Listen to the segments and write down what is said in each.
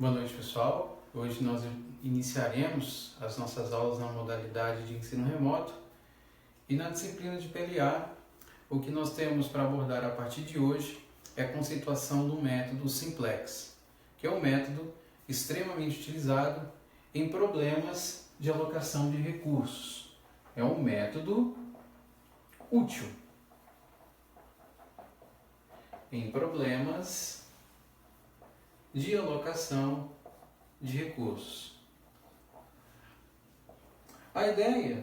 Boa noite, pessoal. Hoje nós iniciaremos as nossas aulas na modalidade de ensino remoto e na disciplina de PLA. O que nós temos para abordar a partir de hoje é a conceituação do método simplex, que é um método extremamente utilizado em problemas de alocação de recursos. É um método útil em problemas de alocação de recursos. A ideia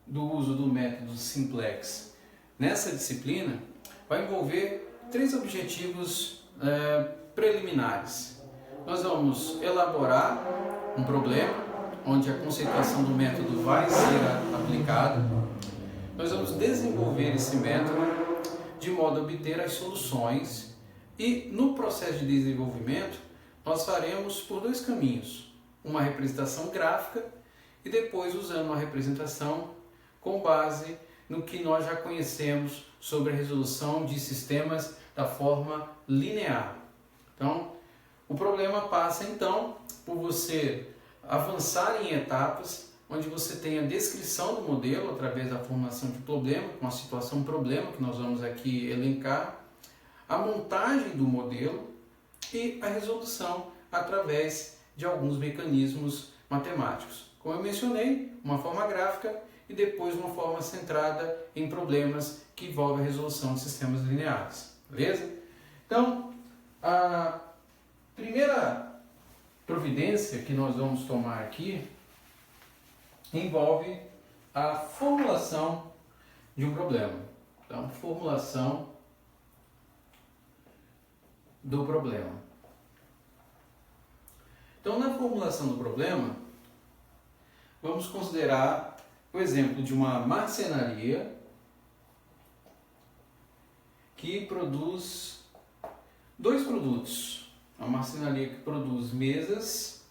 do uso do método simplex nessa disciplina vai envolver três objetivos preliminares. Nós vamos elaborar um problema, onde a conceituação do método vai ser aplicada. Nós vamos desenvolver esse método de modo a obter as soluções e, no processo de desenvolvimento, nós faremos por dois caminhos: uma representação gráfica e depois usando uma representação com base no que nós já conhecemos sobre a resolução de sistemas da forma linear. Então, o problema passa então por você avançar em etapas onde você tem a descrição do modelo através da formulação de problema, com a situação problema que nós vamos aqui elencar, a montagem do modelo e a resolução através de alguns mecanismos matemáticos. Como eu mencionei, uma forma gráfica e depois uma forma centrada em problemas que envolvem a resolução de sistemas lineares. Beleza? Então, a primeira providência que nós vamos tomar aqui envolve a formulação de um problema. Então, formulação do problema. Então, na formulação do problema, vamos considerar o exemplo de uma marcenaria que produz dois produtos. Uma marcenaria que produz mesas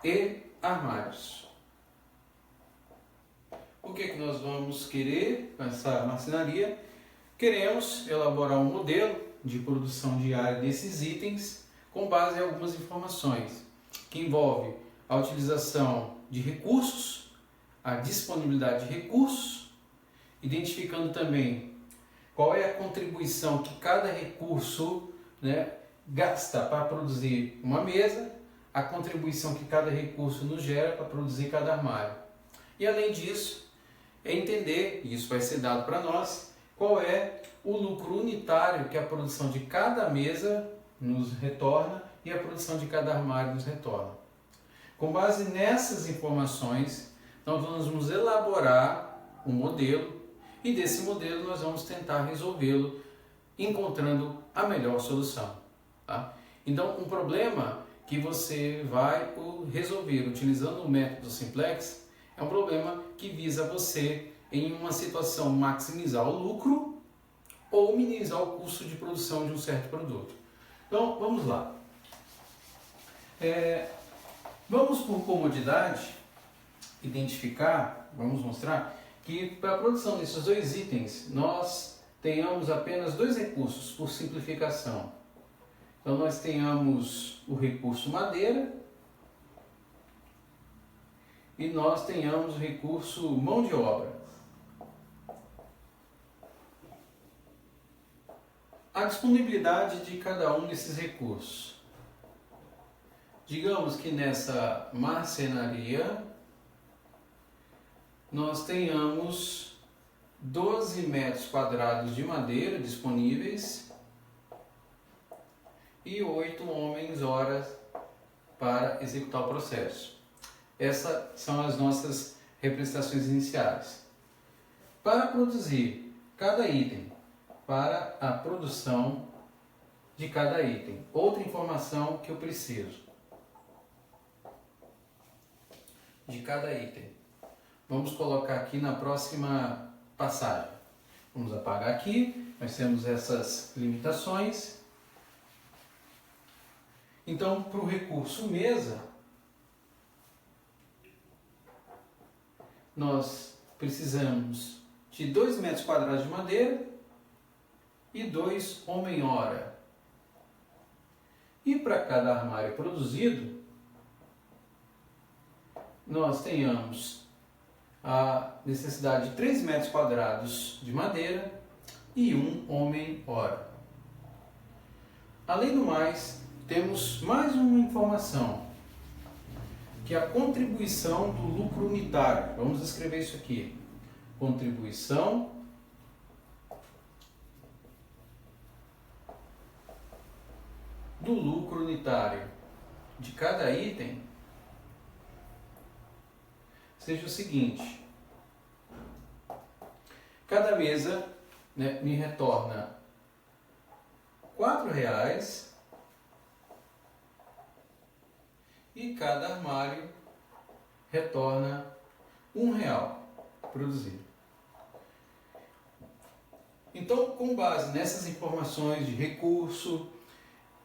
e armários. O que nós vamos querer com essa marcenaria? Queremos elaborar um modelo de produção diária desses itens com base em algumas informações, que envolve a utilização de recursos, a disponibilidade de recursos, identificando também qual é a contribuição que cada recurso gasta para produzir uma mesa, a contribuição que cada recurso nos gera para produzir cada armário. E além disso, é entender, e isso vai ser dado para nós, qual é o lucro unitário que a produção de cada mesa nos retorna e a produção de cada armário nos retorna. Com base nessas informações, nós vamos elaborar um modelo e desse modelo nós vamos tentar resolvê-lo encontrando a melhor solução. Tá? Então, um problema que você vai resolver utilizando o método simplex é um problema que visa você em uma situação maximizar o lucro ou minimizar o custo de produção de um certo produto. Então, vamos lá. Vamos, por comodidade, identificar, vamos mostrar que para a produção desses dois itens nós tenhamos apenas dois recursos por simplificação. Então, nós tenhamos o recurso madeira e nós tenhamos o recurso mão de obra. A disponibilidade de cada um desses recursos. Digamos que nessa marcenaria nós tenhamos 12 metros quadrados de madeira disponíveis e 8 homens-horas para executar o processo. Essas são as nossas representações iniciais. Para produzir cada item, para a produção de cada item. Outra informação que eu preciso de cada item. Vamos colocar aqui na próxima passagem. Vamos apagar aqui, nós temos essas limitações. Então, para o recurso mesa, nós precisamos de 2 metros quadrados de madeira e 2 homem-hora. E para cada armário produzido, nós tenhamos a necessidade de 3 metros quadrados de madeira e 1 homem-hora. Além do mais, temos mais uma informação, que é a contribuição do lucro unitário. Vamos escrever isso aqui. Contribuição do lucro unitário de cada item seja o seguinte: cada mesa, né, me retorna R$4 e cada armário retorna R$1 produzido. Então, com base nessas informações de recurso,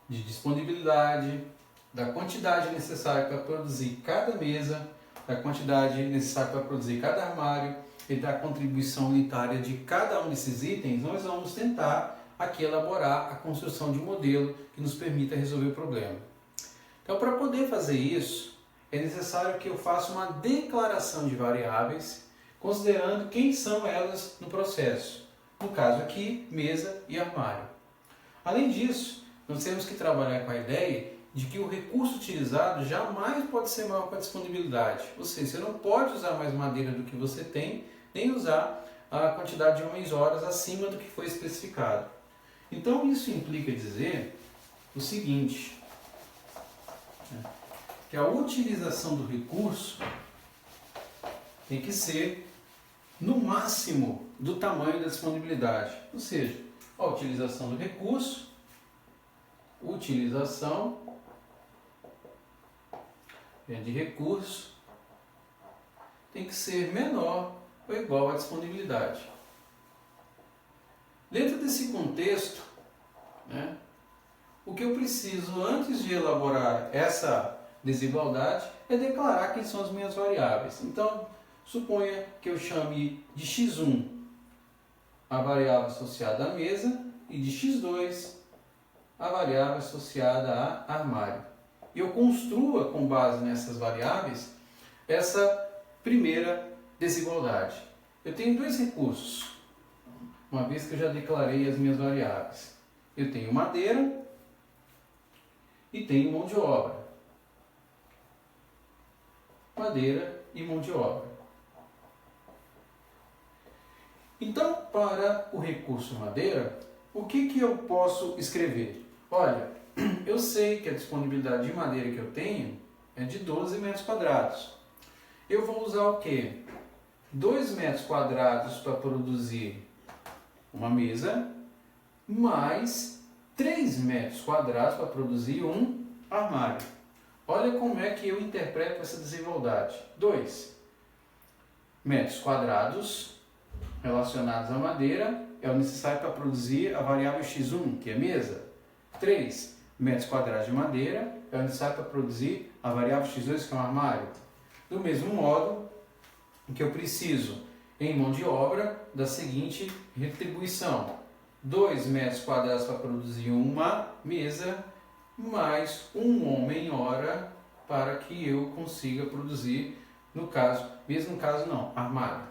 de disponibilidade, da quantidade necessária para produzir cada mesa, da quantidade necessária para produzir cada armário e da contribuição unitária de cada um desses itens, nós vamos tentar aqui elaborar a construção de um modelo que nos permita resolver o problema. Então, para poder fazer isso, é necessário que eu faça uma declaração de variáveis, considerando quem são elas no processo. No caso aqui, mesa e armário. Além disso, nós temos que trabalhar com a ideia de que o recurso utilizado jamais pode ser maior que a disponibilidade. Ou seja, você não pode usar mais madeira do que você tem, nem usar a quantidade de homens-horas acima do que foi especificado. Então, isso implica dizer o seguinte, que a utilização do recurso tem que ser no máximo do tamanho da disponibilidade. Ou seja, a utilização do recurso, utilização de recurso tem que ser menor ou igual à disponibilidade. Dentro desse contexto, né, o que eu preciso antes de elaborar essa desigualdade é declarar quem são as minhas variáveis. Então, suponha que eu chame de x1 a variável associada à mesa e de x2 a variável associada a armário. E eu construa com base nessas variáveis essa primeira desigualdade. Eu tenho dois recursos, uma vez que eu já declarei as minhas variáveis. Eu tenho madeira e tenho mão de obra. Madeira e mão de obra. Então, para o recurso madeira, o que eu posso escrever? Olha, eu sei que a disponibilidade de madeira que eu tenho é de 12 metros quadrados. Eu vou usar o quê? 2 metros quadrados para produzir uma mesa, mais 3 metros quadrados para produzir um armário. Olha como é que eu interpreto essa desigualdade. 2 metros quadrados relacionados à madeira é o necessário para produzir a variável x1, que é mesa. 3 metros quadrados de madeira é o necessário para produzir a variável x2, que é um armário. Do mesmo modo que eu preciso, em mão de obra, da seguinte retribuição. 2 metros quadrados para produzir uma mesa, mais um homem-hora para que eu consiga produzir, no caso, mesmo caso não, armário.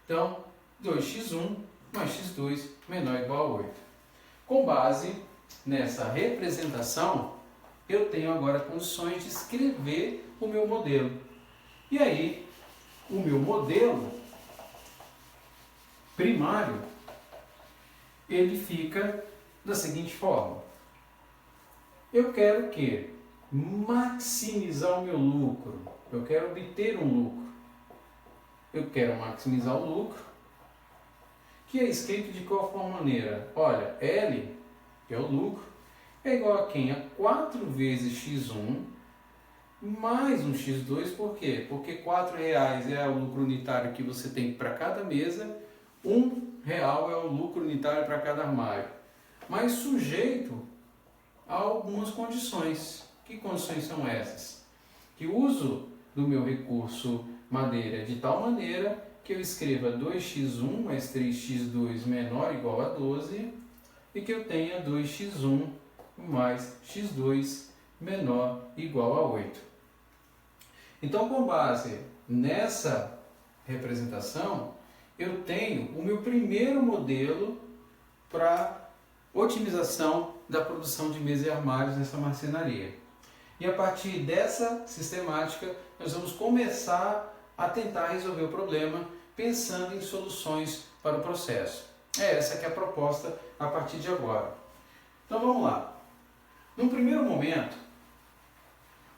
Então, 2x1 mais x2 menor ou igual a 8. Com base nessa representação, eu tenho agora condições de escrever o meu modelo. E aí, o meu modelo primário, ele fica da seguinte forma. Eu quero que maximizar o meu lucro. Eu quero obter um lucro. Eu quero maximizar o lucro, que é escrito de qual maneira? Olha, L, que é o lucro, é igual a quem? A 4 vezes x1 mais um x2, por quê? Porque R$4 é o lucro unitário que você tem para cada mesa, R$1 é o lucro unitário para cada armário, mas sujeito a algumas condições. Que condições são essas? Que o uso do meu recurso madeira é de tal maneira que eu escreva 2x1 mais 3x2 menor ou igual a 12, e que eu tenha 2x1 mais x2 menor ou igual a 8. Então, com base nessa representação, eu tenho o meu primeiro modelo para otimização da produção de mesas e armários nessa marcenaria. E a partir dessa sistemática, nós vamos começar a tentar resolver o problema pensando em soluções para o processo. É essa que é a proposta a partir de agora. Então vamos lá. No primeiro momento,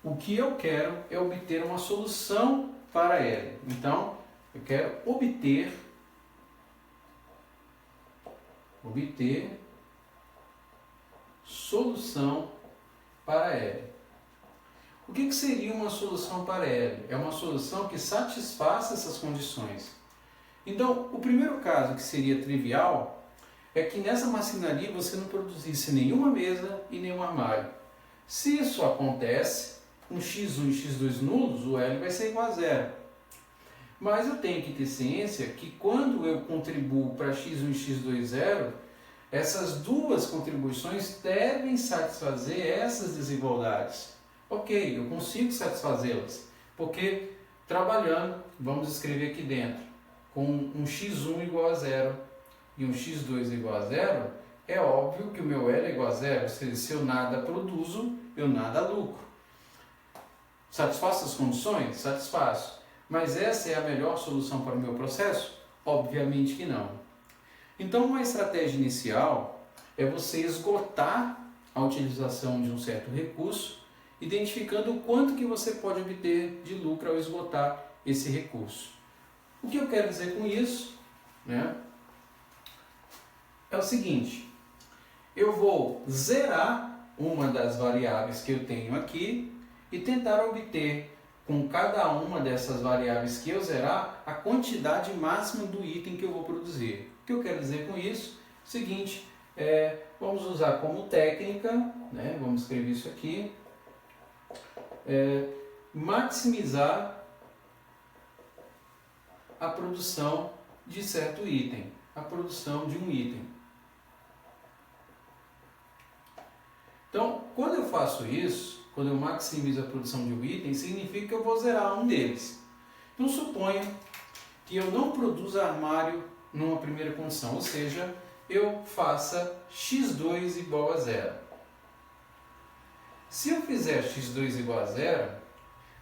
o que eu quero é obter uma solução para L. Então, eu quero obter solução para L. O que seria uma solução para L? É uma solução que satisfaça essas condições. Então, o primeiro caso que seria trivial é que nessa marcenaria você não produzisse nenhuma mesa e nenhum armário. Se isso acontece, com x1 e x2 nulos, o L vai ser igual a zero. Mas eu tenho que ter ciência que quando eu contribuo para x1 e x2 zero, essas duas contribuições devem satisfazer essas desigualdades. Ok, eu consigo satisfazê-las, porque trabalhando, vamos escrever aqui dentro, com um x1 igual a zero e um x2 igual a zero, é óbvio que o meu L é igual a zero, ou seja, se eu nada produzo, eu nada lucro. Satisfaço as condições? Satisfaço. Mas essa é a melhor solução para o meu processo? Obviamente que não. Então, uma estratégia inicial é você esgotar a utilização de um certo recurso, identificando o quanto que você pode obter de lucro ao esgotar esse recurso. O que eu quero dizer com isso, é o seguinte: eu vou zerar uma das variáveis que eu tenho aqui e tentar obter com cada uma dessas variáveis que eu zerar a quantidade máxima do item que eu vou produzir. O que eu quero dizer com isso? O seguinte, vamos usar como técnica, vamos escrever isso aqui, maximizar a produção de certo item, a produção de um item. Então, quando eu faço isso, quando eu maximizo a produção de um item, significa que eu vou zerar um deles. Então, suponha que eu não produza armário numa primeira condição, ou seja, eu faça x2 igual a zero. Se eu fizer x2 igual a zero,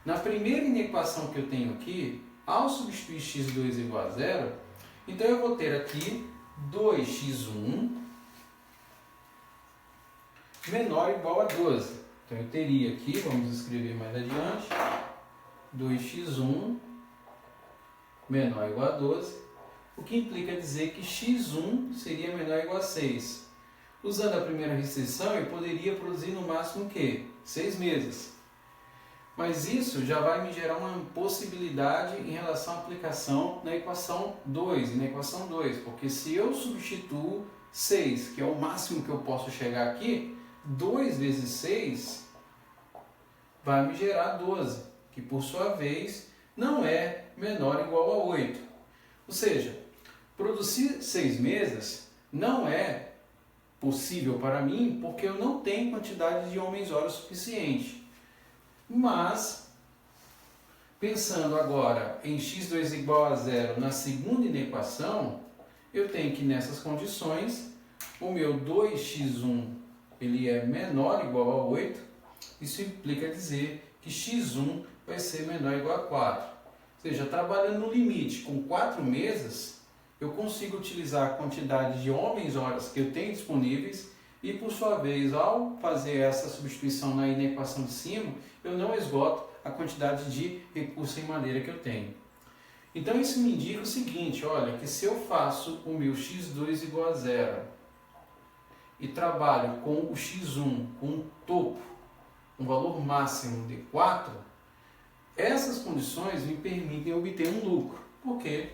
na primeira inequação que eu tenho aqui, ao substituir x2 igual a zero, então eu vou ter aqui 2x1 menor ou igual a 12. Então eu teria aqui, vamos escrever mais adiante, 2x1 menor ou igual a 12, o que implica dizer que x1 seria menor ou igual a 6. Usando a primeira restrição, eu poderia produzir no máximo o quê? 6 meses. Mas isso já vai me gerar uma possibilidade em relação à aplicação na equação 2, porque se eu substituo 6, que é o máximo que eu posso chegar aqui, 2 vezes 6 vai me gerar 12, que por sua vez não é menor ou igual a 8. Ou seja, produzir 6 mesas não é possível para mim porque eu não tenho quantidade de homens-hora suficiente. Mas, pensando agora em x2 igual a zero na segunda inequação, eu tenho que nessas condições, o meu 2x1 ele é menor ou igual a 8, isso implica dizer que x1 vai ser menor ou igual a 4. Ou seja, trabalhando no limite com 4 mesas, eu consigo utilizar a quantidade de homens-horas que eu tenho disponíveis e, por sua vez, ao fazer essa substituição na inequação de cima, eu não esgoto a quantidade de recurso em madeira que eu tenho. Então, isso me indica o seguinte, olha, que se eu faço o meu x2 igual a zero e trabalho com o x1, com um topo, um valor máximo de 4, essas condições me permitem obter um lucro. Por quê?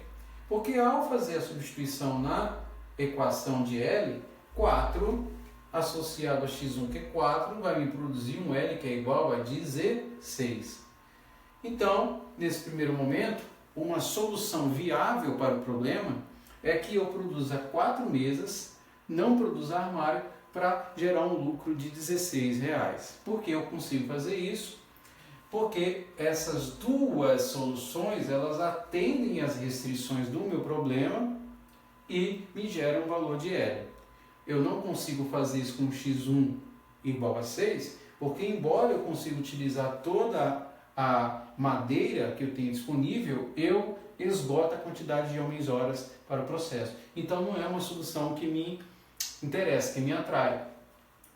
Porque ao fazer a substituição na equação de L, 4 associado a x1, que é 4, vai me produzir um L que é igual a 16. Então, nesse primeiro momento, uma solução viável para o problema é que eu produza 4 mesas não produz armário para gerar um lucro de R$16. Por que eu consigo fazer isso? Porque essas duas soluções, elas atendem às restrições do meu problema e me geram um valor de L. Eu não consigo fazer isso com x1 igual a 6, porque embora eu consiga utilizar toda a madeira que eu tenho disponível, eu esgoto a quantidade de homens-horas para o processo. Então não é uma solução que me interessa, que me atrai.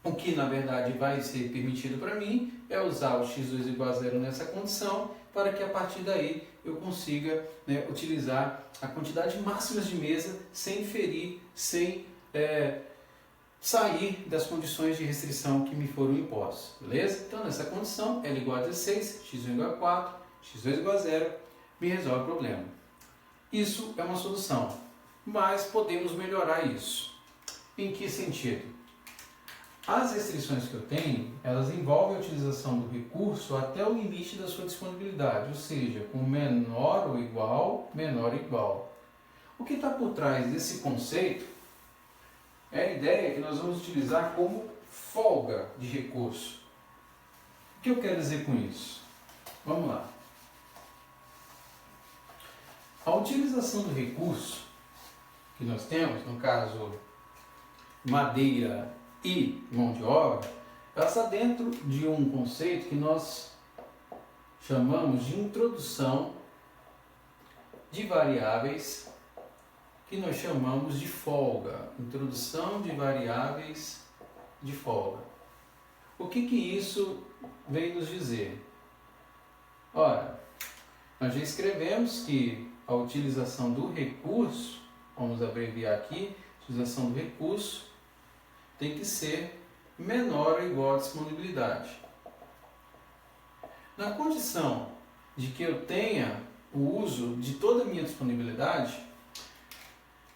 O que na verdade vai ser permitido para mim é usar o x2 igual a 0 nessa condição, para que a partir daí eu consiga, né, utilizar a quantidade máxima de mesa sem ferir, sem sair das condições de restrição que me foram impostas, beleza? Então nessa condição, L igual a 16, x1 igual a 4, x2 igual a 0, me resolve o problema. Isso é uma solução, mas podemos melhorar isso. Em que sentido? As restrições que eu tenho, elas envolvem a utilização do recurso até o limite da sua disponibilidade, ou seja, com menor ou igual, menor ou igual. O que está por trás desse conceito é a ideia que nós vamos utilizar como folga de recurso. O que eu quero dizer com isso? Vamos lá. A utilização do recurso que nós temos, no caso madeira e mão de obra, ela está dentro de um conceito que nós chamamos de introdução de variáveis, que nós chamamos de folga. Introdução de variáveis de folga. O que isso vem nos dizer? Ora, nós já escrevemos que a utilização do recurso, vamos abreviar aqui, utilização do recurso tem que ser menor ou igual à disponibilidade. Na condição de que eu tenha o uso de toda a minha disponibilidade,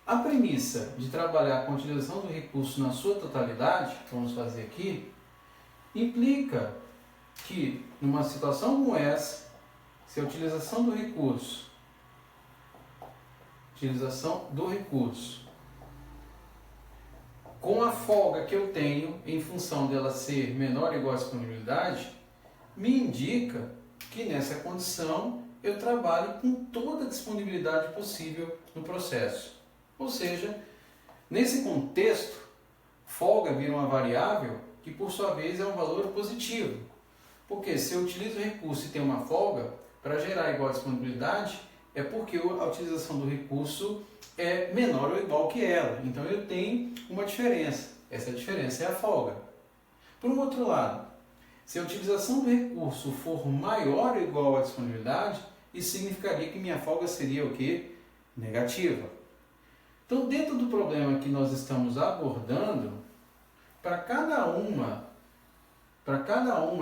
a premissa de trabalhar com a utilização do recurso na sua totalidade, vamos fazer aqui, implica que numa situação como essa, se a utilização do recurso com a folga que eu tenho, em função dela ser menor ou igual à disponibilidade, me indica que nessa condição eu trabalho com toda a disponibilidade possível no processo. Ou seja, nesse contexto, folga vira uma variável que por sua vez é um valor positivo. Porque se eu utilizo o recurso e tenho uma folga, para gerar igual à disponibilidade, é porque a utilização do recurso é menor ou igual que ela. Então eu tenho uma diferença. Essa diferença é a folga. Por um outro lado, se a utilização do recurso for maior ou igual à disponibilidade, isso significaria que minha folga seria o quê? Negativa. Então, dentro do problema que nós estamos abordando, para cada uma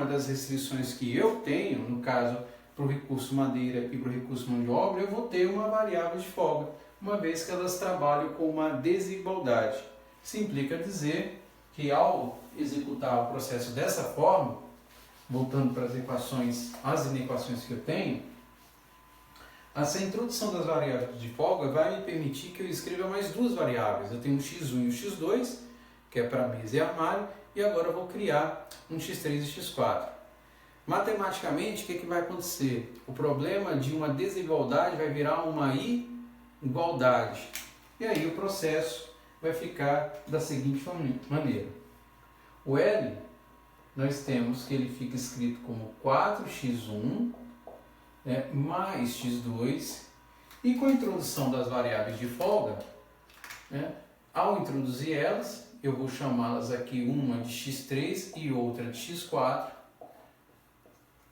das restrições que eu tenho, no caso, para o recurso madeira e para o recurso mão de obra, eu vou ter uma variável de folga, uma vez que elas trabalham com uma desigualdade. Isso implica dizer que ao executar o processo dessa forma, voltando para as inequações que eu tenho, essa introdução das variáveis de folga vai me permitir que eu escreva mais duas variáveis. Eu tenho o x1 e o x2, que é para mesa e armário, e agora eu vou criar um x3 e x4. Matematicamente, o que vai acontecer? O problema de uma desigualdade vai virar uma igualdade. E aí o processo vai ficar da seguinte maneira. O L, nós temos que ele fica escrito como 4x1 mais x2, e com a introdução das variáveis de folga, ao introduzir elas, eu vou chamá-las aqui uma de x3 e outra de x4.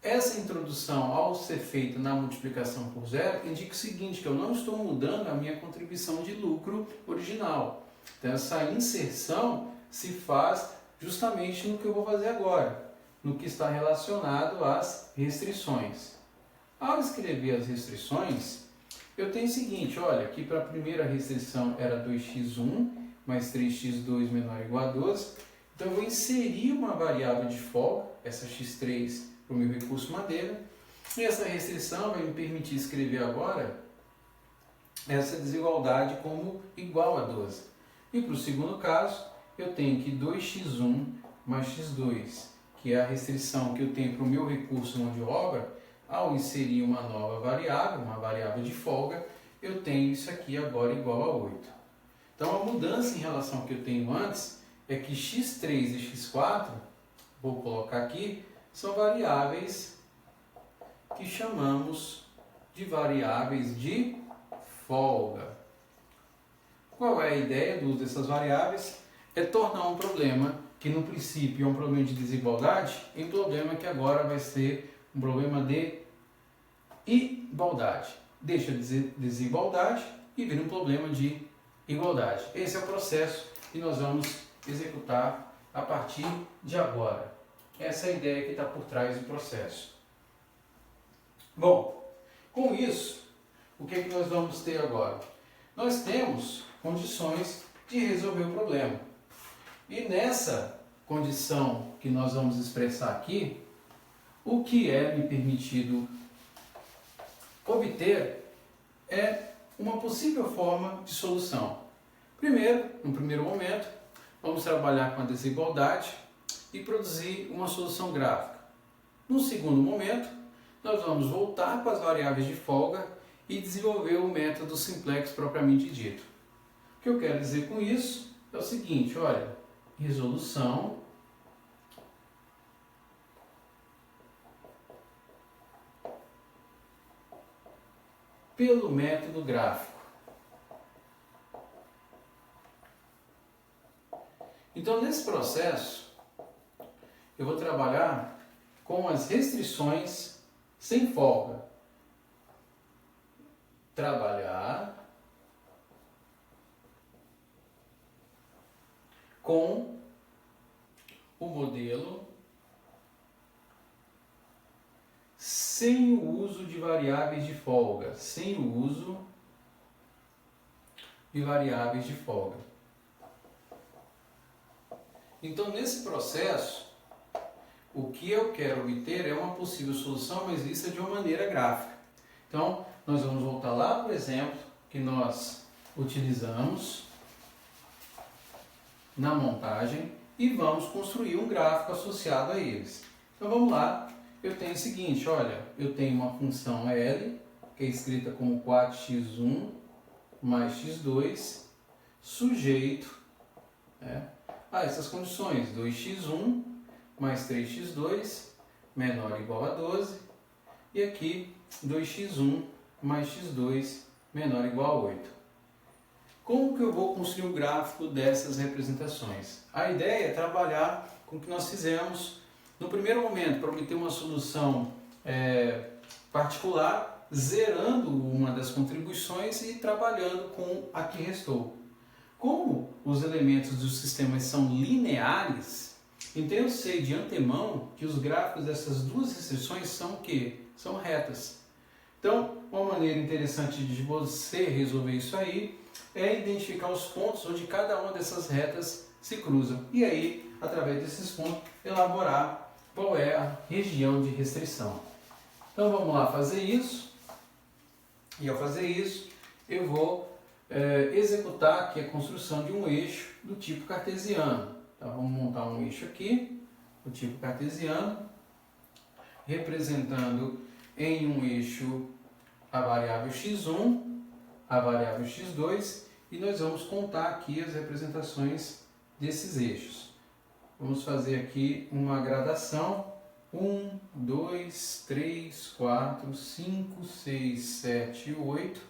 Essa introdução, ao ser feita na multiplicação por zero, indica o seguinte, que eu não estou mudando a minha contribuição de lucro original. Então, essa inserção se faz justamente no que eu vou fazer agora, no que está relacionado às restrições. Ao escrever as restrições, eu tenho o seguinte, olha, aqui para a primeira restrição era 2x1 mais 3x2 menor ou igual a 12, então eu vou inserir uma variável de folga, essa x3, para o meu recurso madeira, e essa restrição vai me permitir escrever agora essa desigualdade como igual a 12. E para o segundo caso, eu tenho que 2x1 mais x2, que é a restrição que eu tenho para o meu recurso mão de obra. Ao inserir uma nova variável, uma variável de folga, eu tenho isso aqui agora igual a 8. Então a mudança em relação ao que eu tenho antes é que x3 e x4, vou colocar aqui, são variáveis que chamamos de variáveis de folga. Qual é a ideia do uso dessas variáveis? É tornar um problema que no princípio é um problema de desigualdade em um problema que agora vai ser um problema de igualdade. Deixa de ser desigualdade e vira um problema de igualdade. Esse é o processo que nós vamos executar a partir de agora. Essa é a ideia que está por trás do processo. Bom, com isso, o que é que nós vamos ter agora? Nós temos condições de resolver o problema. E nessa condição que nós vamos expressar aqui, o que é me permitido obter é uma possível forma de solução. Primeiro, no primeiro momento, vamos trabalhar com a desigualdade e produzir uma solução gráfica. No segundo momento, nós vamos voltar para as variáveis de folga e desenvolver o método simplex propriamente dito. O que eu quero dizer com isso é o seguinte, olha, resolução pelo método gráfico. Então, nesse processo, eu vou trabalhar com as restrições sem folga. Trabalhar com o modelo sem o uso de variáveis de folga. Sem o uso de variáveis de folga. Então, nesse processo, o que eu quero obter é uma possível solução, mas vista de uma maneira gráfica. Então, nós vamos voltar lá para o exemplo que nós utilizamos na montagem e vamos construir um gráfico associado a eles. Então, vamos lá. Eu tenho o seguinte, olha, eu tenho uma função L, que é escrita como 4x1 mais x2, sujeito a essas condições, 2x1 mais 3x2 menor ou igual a 12, e aqui 2x1 mais x2 menor ou igual a 8. Como que eu vou construir o gráfico dessas representações? A ideia é trabalhar com o que nós fizemos no primeiro momento, para obter uma solução particular, zerando uma das contribuições e trabalhando com a que restou. Como os elementos dos sistemas são lineares, então eu sei de antemão que os gráficos dessas duas restrições são o quê? São retas. Então, uma maneira interessante de você resolver isso aí é identificar os pontos onde cada uma dessas retas se cruzam. E aí, através desses pontos, elaborar qual é a região de restrição. Então vamos lá fazer isso. E ao fazer isso, eu vou executar aqui a construção de um eixo do tipo cartesiano. Então vamos montar um eixo aqui, do tipo cartesiano, representando em um eixo a variável x1, a variável x2, e nós vamos contar aqui as representações desses eixos. Vamos fazer aqui uma gradação, 1, 2, 3, 4, 5, 6, 7, 8.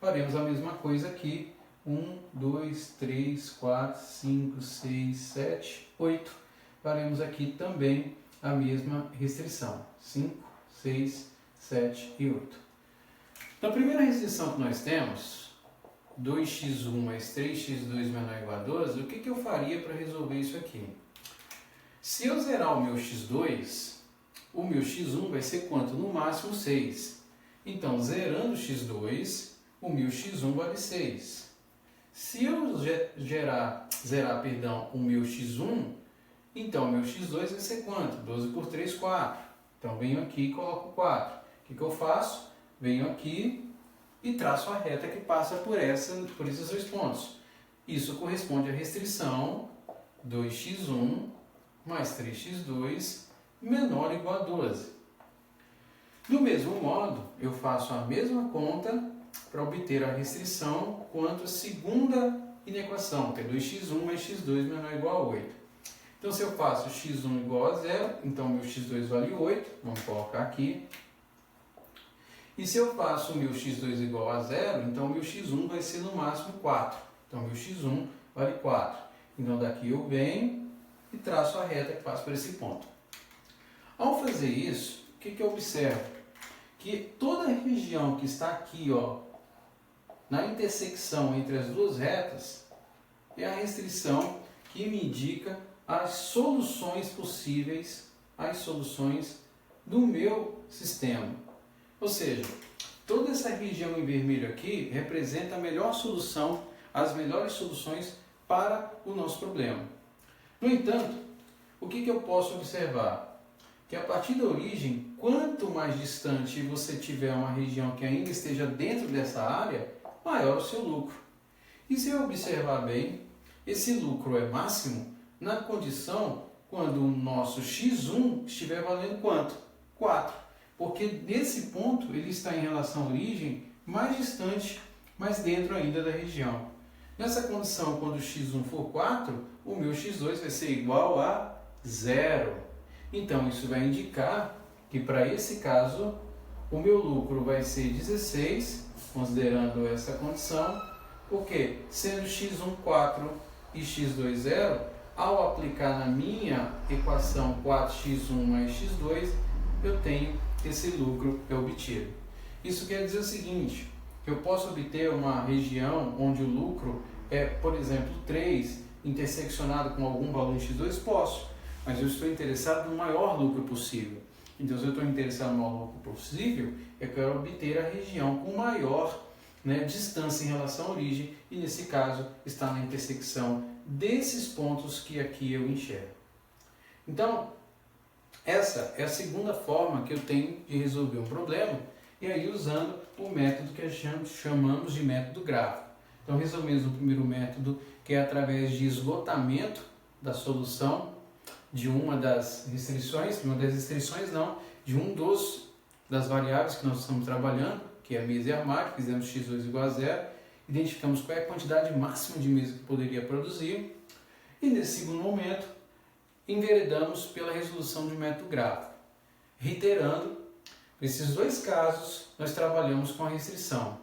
Faremos a mesma coisa aqui, 1, 2, 3, 4, 5, 6, 7, 8. Faremos aqui também a mesma restrição, 5, 6, 7 e 8. Então, a primeira restrição que nós temos, 2x1 mais 3x2 menor ou igual a 12, o que eu faria para resolver isso aqui? Se eu zerar o meu x2, o meu x1 vai ser quanto? No máximo 6. Então, zerando o x2, o meu x1 vale 6. Se eu zerar o meu x1, então o meu x2 vai ser quanto? 12 por 3, 4. Então, venho aqui e coloco 4. O que eu faço? Venho aqui e traço a reta que passa por esses dois pontos. Isso corresponde à restrição 2x1 mais 3x2 menor ou igual a 12. Do mesmo modo, eu faço a mesma conta para obter a restrição quanto à segunda inequação, que é 2x1 mais x2 menor ou igual a 8. Então, se eu faço x1 igual a 0, então meu x2 vale 8, vamos colocar aqui. E se eu faço o meu x2 igual a 0, então meu x1 vai ser no máximo 4. Então, meu x1 vale 4. Então, daqui eu venho e traço a reta que passa por esse ponto. Ao fazer isso, o que eu observo? Que toda a região que está aqui, ó, na intersecção entre as duas retas, é a restrição que me indica as soluções possíveis, as soluções do meu sistema. Ou seja, toda essa região em vermelho aqui representa a melhor solução, as melhores soluções para o nosso problema. No entanto, o que eu posso observar? Que a partir da origem, quanto mais distante você tiver uma região que ainda esteja dentro dessa área, maior o seu lucro. E se eu observar bem, esse lucro é máximo na condição quando o nosso x1 estiver valendo quanto? 4. Porque nesse ponto ele está em relação à origem mais distante, mas dentro ainda da região. Nessa condição, quando o x1 for 4, o meu x2 vai ser igual a 0. Então isso vai indicar que para esse caso o meu lucro vai ser 16, considerando essa condição, porque sendo x1 4 e x2 0, ao aplicar na minha equação 4x1 mais x2, eu tenho esse lucro obtido. Isso quer dizer o seguinte, que eu posso obter uma região onde o lucro é, por exemplo, 3, interseccionado com algum valor em x2, posso, mas eu estou interessado no maior lucro possível. Então, se eu estou interessado no maior lucro possível, eu quero obter a região com maior distância em relação à origem, e nesse caso está na intersecção desses pontos que aqui eu enxergo. Então, essa é a segunda forma que eu tenho de resolver um problema, e aí usando o método que chamamos de método gráfico. Então, resolvemos o primeiro método, que é através de esgotamento da solução de uma das restrições, de das variáveis que nós estamos trabalhando, que é a mesa e armário, fizemos x2 igual a 0, identificamos qual é a quantidade máxima de mesa que poderia produzir, e nesse segundo momento, enveredamos pela resolução de método gráfico. Reiterando, nesses dois casos, nós trabalhamos com a restrição.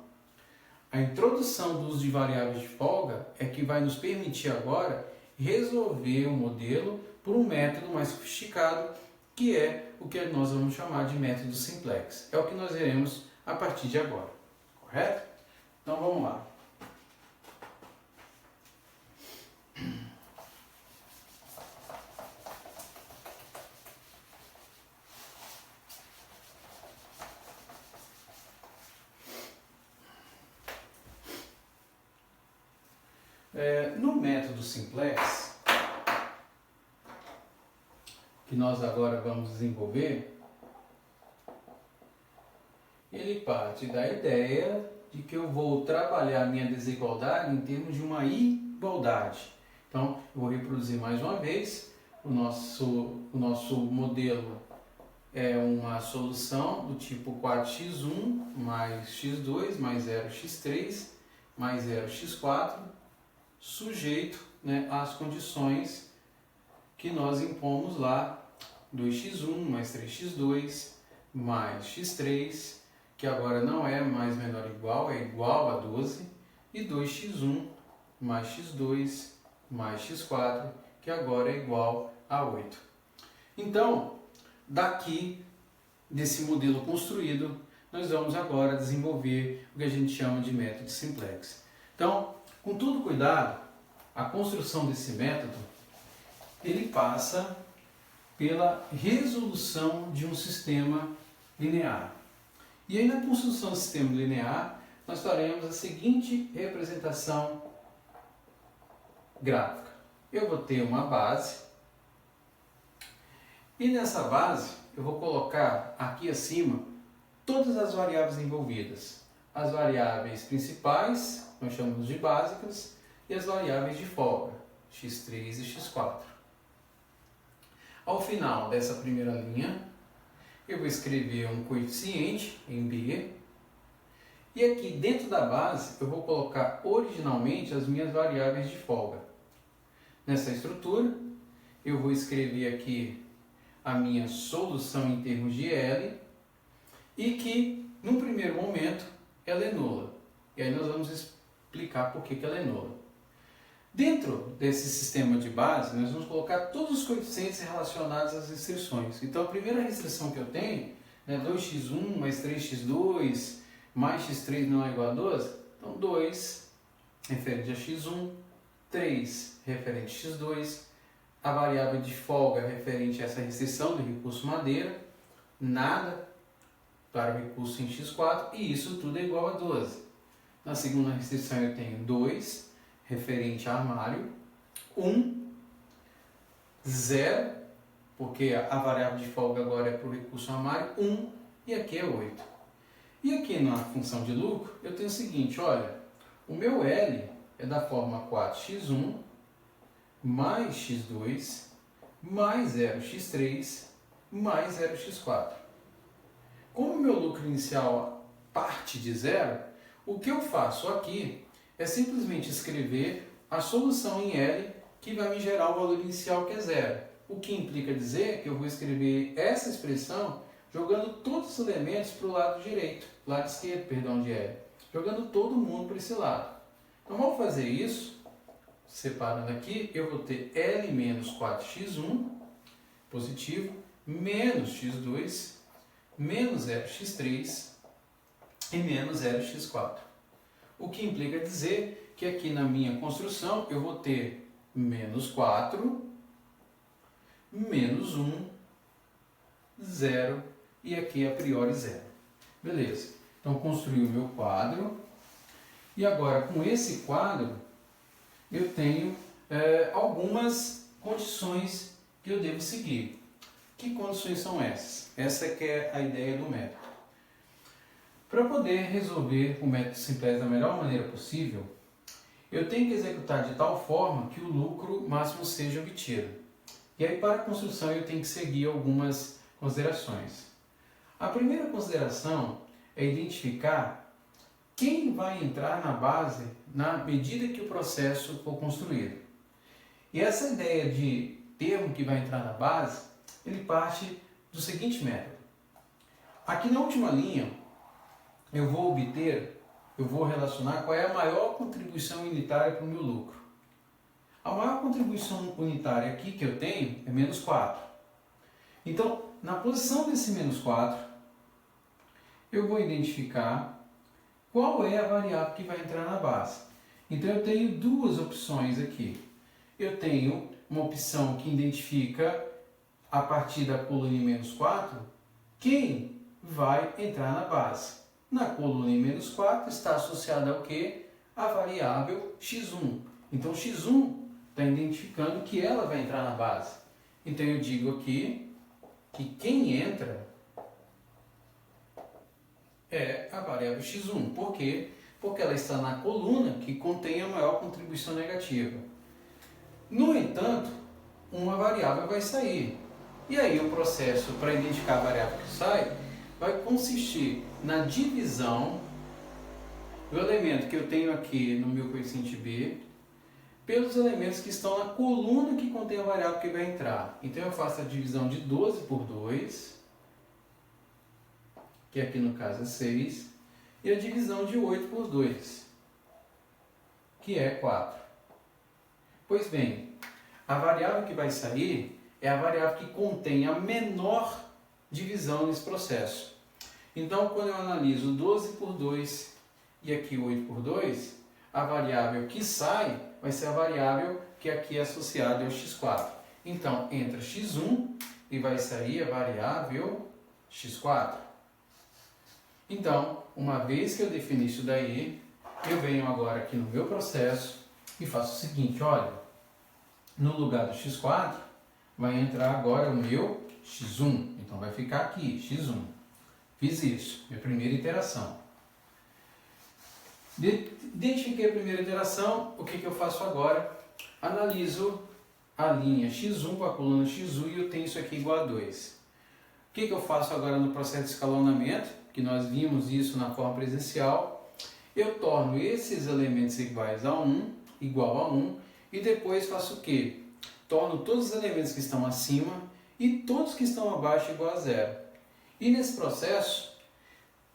A introdução do uso de variáveis de folga é que vai nos permitir agora resolver o modelo por um método mais sofisticado, que é o que nós vamos chamar de método simplex. É o que nós veremos a partir de agora, correto? Então vamos lá. No método simplex, que nós agora vamos desenvolver, ele parte da ideia de que eu vou trabalhar a minha desigualdade em termos de uma igualdade. Então, eu vou reproduzir mais uma vez, o nosso modelo é uma solução do tipo 4x1 mais x2 mais 0x3 mais 0x4, sujeito às condições que nós impomos lá, 2x1 mais 3x2 mais x3, que agora não é mais menor ou igual, é igual a 12, e 2x1 mais x2 mais x4, que agora é igual a 8. Então, daqui, desse modelo construído, nós vamos agora desenvolver o que a gente chama de método simplex. Então, com todo cuidado, a construção desse método, ele passa pela resolução de um sistema linear. E aí, na construção do sistema linear, nós faremos a seguinte representação gráfica. Eu vou ter uma base, e nessa base eu vou colocar aqui acima todas as variáveis envolvidas. As variáveis principais, nós chamamos de básicas, e as variáveis de folga, x3 e x4. Ao final dessa primeira linha, eu vou escrever um coeficiente em B, e aqui dentro da base eu vou colocar originalmente as minhas variáveis de folga. Nessa estrutura, eu vou escrever aqui a minha solução em termos de L, e que, num primeiro momento, ela é nula. E aí nós vamos explicar por que ela é nula. Dentro desse sistema de base, nós vamos colocar todos os coeficientes relacionados às restrições. Então, a primeira restrição que eu tenho é 2x1 mais 3x2 mais x3 não é igual a 12. Então, 2 referente a x1, 3 referente a x2, a variável de folga referente a essa restrição do recurso madeira, nada para o recurso em x4, e isso tudo é igual a 12. Na segunda restrição eu tenho 2 referente a armário, 1, 0, porque a variável de folga agora é para o recurso armário, 1, e aqui é 8. E aqui na função de lucro eu tenho o seguinte, olha, o meu L é da forma 4x1 mais x2 mais 0x3 mais 0x4. Como o meu lucro inicial parte de zero, o que eu faço aqui é simplesmente escrever a solução em L que vai me gerar o valor inicial que é zero. O que implica dizer que eu vou escrever essa expressão jogando todos os elementos para o lado direito, lado esquerdo, perdão, de L. Jogando todo mundo para esse lado. Então, ao fazer isso, separando aqui, eu vou ter L menos 4x1, positivo, menos x2, menos 0x3 e menos 0x4. O que implica dizer que aqui na minha construção eu vou ter menos 4, menos 1, 0 e aqui a priori 0. Beleza. Então construí o meu quadro e agora com esse quadro eu tenho algumas condições que eu devo seguir. Que condições são essas? Essa que é a ideia do método. Para poder resolver o método simples da melhor maneira possível, eu tenho que executar de tal forma que o lucro máximo seja obtido. E aí, para a construção, eu tenho que seguir algumas considerações. A primeira consideração é identificar quem vai entrar na base na medida que o processo for construído. E essa ideia de termo que vai entrar na base, ele parte do seguinte método. Aqui na última linha, eu vou relacionar qual é a maior contribuição unitária para o meu lucro. A maior contribuição unitária aqui que eu tenho é menos 4. Então, na posição desse menos 4, eu vou identificar qual é a variável que vai entrar na base. Então, eu tenho duas opções aqui. Eu tenho uma opção que identifica, a partir da coluna em menos 4, quem vai entrar na base. Na coluna em menos 4 está associada ao quê? A variável x1. Então, x1 está identificando que ela vai entrar na base. Então, eu digo aqui que quem entra é a variável x1. Por quê? Porque ela está na coluna que contém a maior contribuição negativa. No entanto, uma variável vai sair. E aí o processo para identificar a variável que sai vai consistir na divisão do elemento que eu tenho aqui no meu coeficiente B pelos elementos que estão na coluna que contém a variável que vai entrar. Então eu faço a divisão de 12 por 2, que aqui no caso é 6, e a divisão de 8 por 2, que é 4. Pois bem, a variável que vai sair é a variável que contém a menor divisão nesse processo. Então, quando eu analiso 12 por 2 e aqui 8 por 2, a variável que sai vai ser a variável que aqui é associada ao x4. Então, entra x1 e vai sair a variável x4. Então, uma vez que eu defini isso daí, eu venho agora aqui no meu processo e faço o seguinte, olha, no lugar do x4, vai entrar agora o meu x1. Então, vai ficar aqui, x1. Fiz isso, minha primeira iteração. Identifiquei a primeira iteração, o que eu faço agora? Analiso a linha x1 com a coluna x1 e eu tenho isso aqui igual a 2. O que eu faço agora no processo de escalonamento? Que nós vimos isso na forma presencial. Eu torno esses elementos iguais a 1, igual a 1, e depois faço o quê? Torno todos os elementos que estão acima e todos que estão abaixo igual a 0. E nesse processo,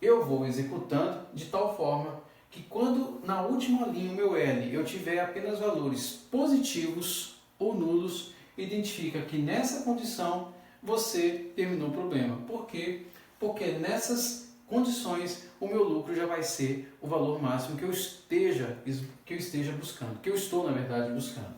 eu vou executando de tal forma que quando na última linha, o meu L, eu tiver apenas valores positivos ou nulos, identifica que nessa condição você terminou o problema. Por quê? Porque nessas condições o meu lucro já vai ser o valor máximo que eu esteja buscando, que eu estou na verdade buscando.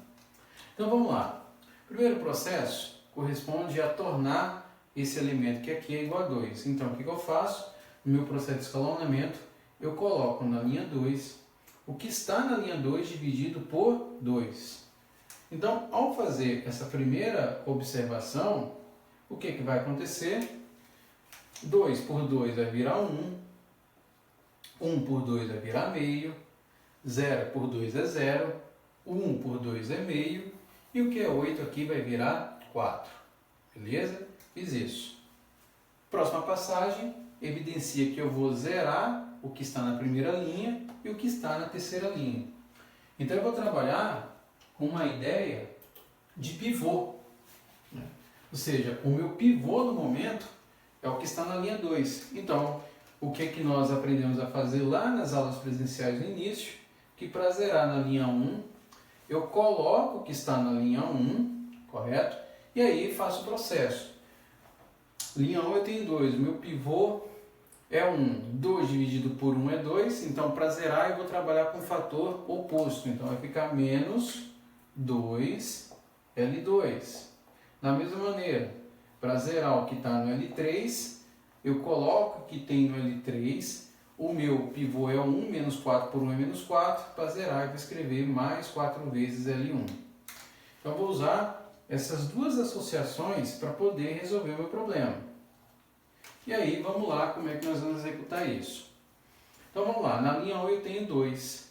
Então vamos lá. O primeiro processo corresponde a tornar esse elemento que aqui é igual a 2. Então o que eu faço? No meu processo de escalonamento, eu coloco na linha 2 o que está na linha 2 dividido por 2. Então, ao fazer essa primeira observação, o que vai acontecer? 2 por 2 vai virar 1, 1 por 2 vai virar meio, 0 por 2 é 0, 1 por 2 é meio, e o que é 8 aqui vai virar 4. Beleza? Fiz isso. Próxima passagem evidencia que eu vou zerar o que está na primeira linha e o que está na terceira linha. Então eu vou trabalhar com uma ideia de pivô. Ou seja, o meu pivô no momento é o que está na linha 2. Então, o que nós aprendemos a fazer lá nas aulas presenciais no início, que para zerar na linha 1, eu coloco o que está na linha 1, correto? E aí faço o processo. Linha 1 eu tenho 2, o meu pivô é 1, 2 dividido por 1 é 2, então para zerar eu vou trabalhar com o fator oposto, então vai ficar menos 2L2. Da mesma maneira, para zerar o que está no L3, eu coloco o que tem no L3, o meu pivô é 1, menos 4 por 1 é menos 4, para zerar eu vou escrever mais 4 vezes L1. Então eu vou usar essas duas associações para poder resolver o meu problema. E aí, vamos lá, como é que nós vamos executar isso? Então, vamos lá. Na linha 1 eu tenho 2,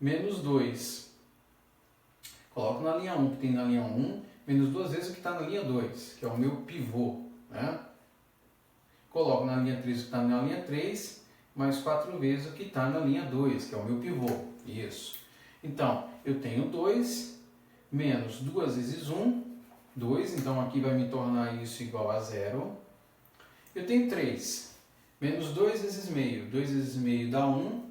menos 2. Coloco na linha 1, que tem na linha 1, menos 2 vezes o que está na linha 2, que é o meu pivô. Né? Coloco na linha 3 o que está na linha 3, mais 4 vezes o que está na linha 2, que é o meu pivô. Isso. Então, eu tenho 2, menos 2 vezes 1, 2. Então, aqui vai me tornar isso igual a 0. Eu tenho 3, menos 2 vezes meio, 2 vezes meio dá 1,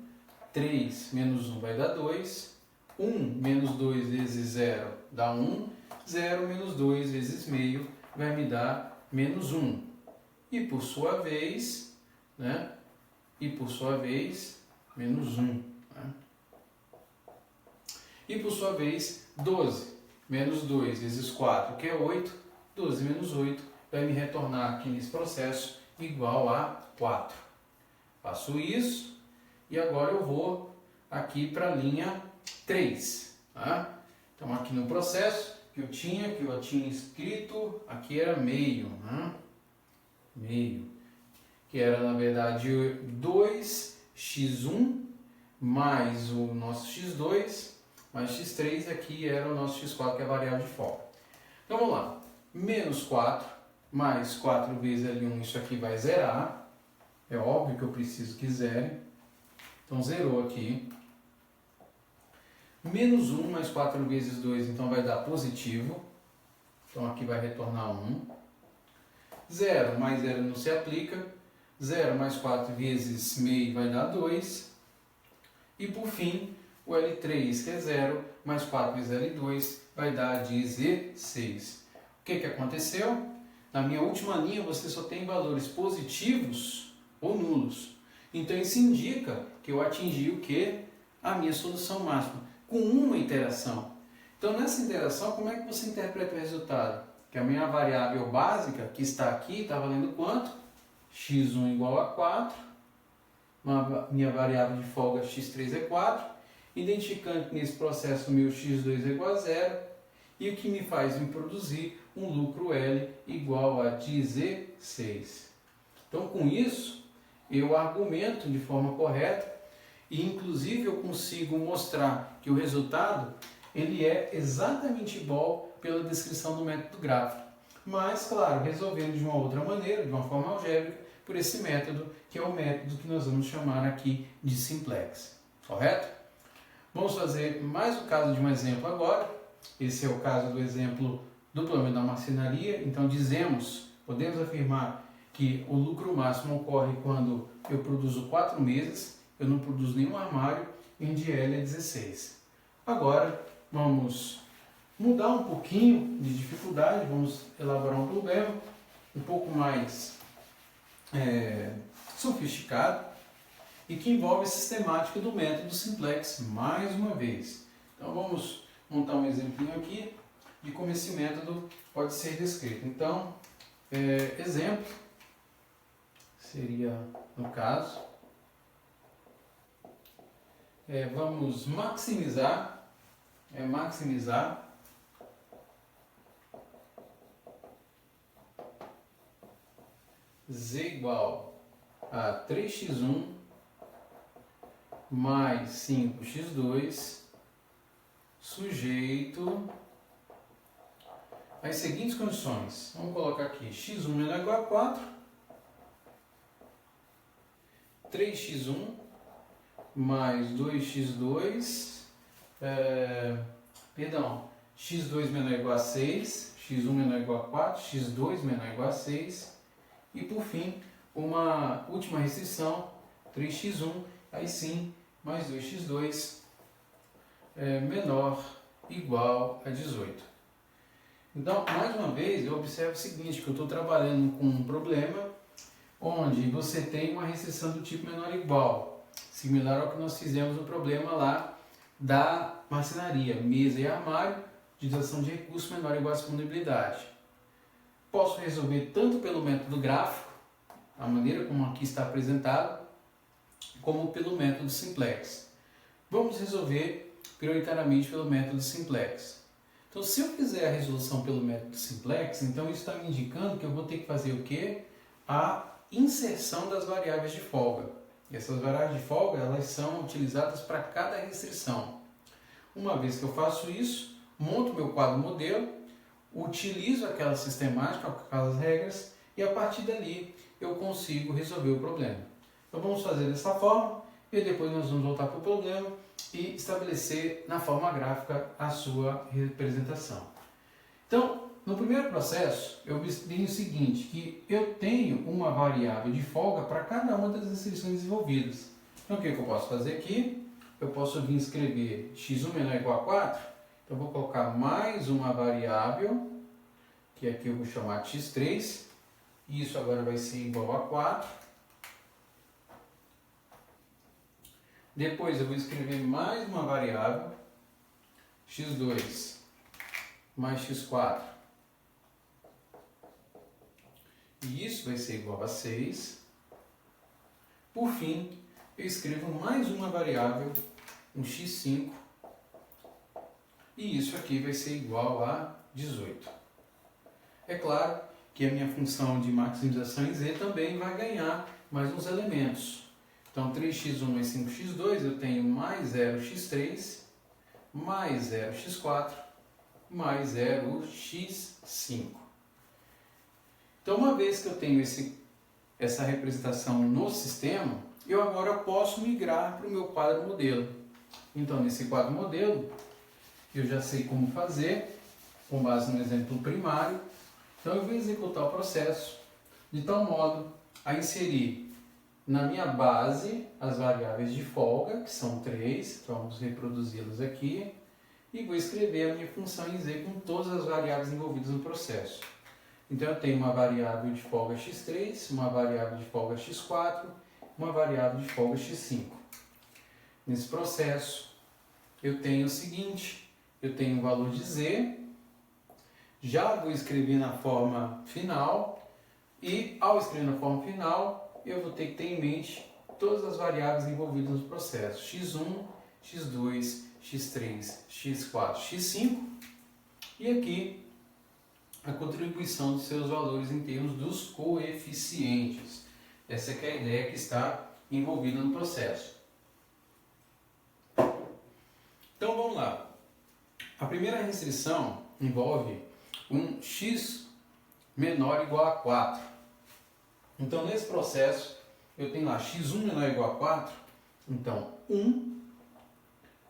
3 menos 1 vai dar 2, 1 menos 2 vezes 0 dá 1, 0 menos 2 vezes meio vai me dar menos 1. E por sua vez, menos 1. Né? E por sua vez, 12 menos 2 vezes 4, que é 8, 12 menos 8. Vai me retornar aqui nesse processo igual a 4. Faço isso e agora eu vou aqui para a linha 3. Tá? Então aqui no processo que eu tinha escrito, aqui era meio. Né? Meio. Que era na verdade 2x1 mais o nosso x2 mais x3 e aqui era o nosso x4 que é a variável de folga. Então vamos lá. Menos 4 mais 4 vezes L1, isso aqui vai zerar. É óbvio que eu preciso que zere. Então, zerou aqui. Menos 1 mais 4 vezes 2, então vai dar positivo. Então, aqui vai retornar 1. 0 mais 0 não se aplica. 0 mais 4 vezes meio vai dar 2. E, por fim, o L3, que é 0, mais 4 vezes L2, vai dar 16. O que aconteceu? Na minha última linha você só tem valores positivos ou nulos. Então isso indica que eu atingi o que? A minha solução máxima, com uma iteração. Então nessa iteração, como é que você interpreta o resultado? Que a minha variável básica, que está aqui, está valendo quanto? x1 igual a 4. Minha variável de folga x3 é 4. Identificando que nesse processo o meu x2 é igual a 0. E o que me faz me produzir um lucro L igual a 16. Então, com isso, eu argumento de forma correta e inclusive eu consigo mostrar que o resultado ele é exatamente igual pela descrição do método gráfico, mas claro, resolvendo de uma outra maneira, de uma forma algébrica, por esse método, que é o método que nós vamos chamar aqui de simplex, correto? Vamos fazer mais o caso de um exemplo agora. Esse é o caso do exemplo do problema da marcenaria. Então podemos afirmar que o lucro máximo ocorre quando eu produzo 4 mesas, eu não produzo nenhum armário, e o NDL é 16. Agora vamos mudar um pouquinho de dificuldade, vamos elaborar um problema um pouco mais sofisticado e que envolve a sistemática do método simplex mais uma vez. Então vamos montar um exemplinho aqui de como esse método pode ser descrito. Então, exemplo seria, no caso, vamos maximizar z igual a 3x1 mais 5x2 sujeito às seguintes condições. Vamos colocar aqui x1 menor ou igual a 4, 3x1 mais 2x2, x2 menor ou igual a 6, x1 menor ou igual a 4, x2 menor ou igual a 6 e por fim uma última restrição, 3x1, aí sim, mais 2x2 menor ou igual a 18. Então, mais uma vez, eu observo o seguinte, que eu estou trabalhando com um problema onde você tem uma restrição do tipo menor ou igual, similar ao que nós fizemos no problema lá da marcenaria, mesa e armário, utilização de recursos menor ou igual à disponibilidade. Posso resolver tanto pelo método gráfico, a maneira como aqui está apresentado, como pelo método simplex. Vamos resolver prioritariamente pelo método simplex. Então, se eu fizer a resolução pelo método simplex, então isso está me indicando que eu vou ter que fazer o quê? A inserção das variáveis de folga. E essas variáveis de folga, elas são utilizadas para cada restrição. Uma vez que eu faço isso, monto meu quadro modelo, utilizo aquela sistemática, aquelas regras, e a partir dali eu consigo resolver o problema. Então vamos fazer dessa forma, e depois nós vamos voltar para o problema e estabelecer na forma gráfica a sua representação. Então, no primeiro processo, eu tenho o seguinte, que eu tenho uma variável de folga para cada uma das restrições desenvolvidas. Então, o que eu posso fazer aqui? Eu posso vir escrever x1 menor ou igual a 4, então eu vou colocar mais uma variável, que aqui eu vou chamar de x3, e isso agora vai ser igual a 4. Depois eu vou escrever mais uma variável, x2 mais x4, e isso vai ser igual a 6. Por fim, eu escrevo mais uma variável, um x5, e isso aqui vai ser igual a 18. É claro que a minha função de maximização em z também vai ganhar mais uns elementos. Então, 3x1 mais 5x2, eu tenho mais 0x3, mais 0x4, mais 0x5. Então, uma vez que eu tenho essa representação no sistema, eu agora posso migrar para o meu quadro modelo. Então, nesse quadro modelo, eu já sei como fazer, com base no exemplo primário. Então, eu vou executar o processo de tal modo a inserir na minha base as variáveis de folga, que são 3, então vamos reproduzi-las aqui, e vou escrever a minha função em z com todas as variáveis envolvidas no processo. Então eu tenho uma variável de folga x3, uma variável de folga x4, uma variável de folga x5. Nesse processo eu tenho o seguinte, eu tenho o valor de z, já vou escrever na forma final, e ao escrever na forma final, eu vou ter que ter em mente todas as variáveis envolvidas no processo. x1, x2, x3, x4, x5. E aqui a contribuição dos seus valores em termos dos coeficientes. Essa é a ideia que está envolvida no processo. Então vamos lá. A primeira restrição envolve um x menor ou igual a 4. Então nesse processo eu tenho lá x1 menor ou igual a 4. Então 1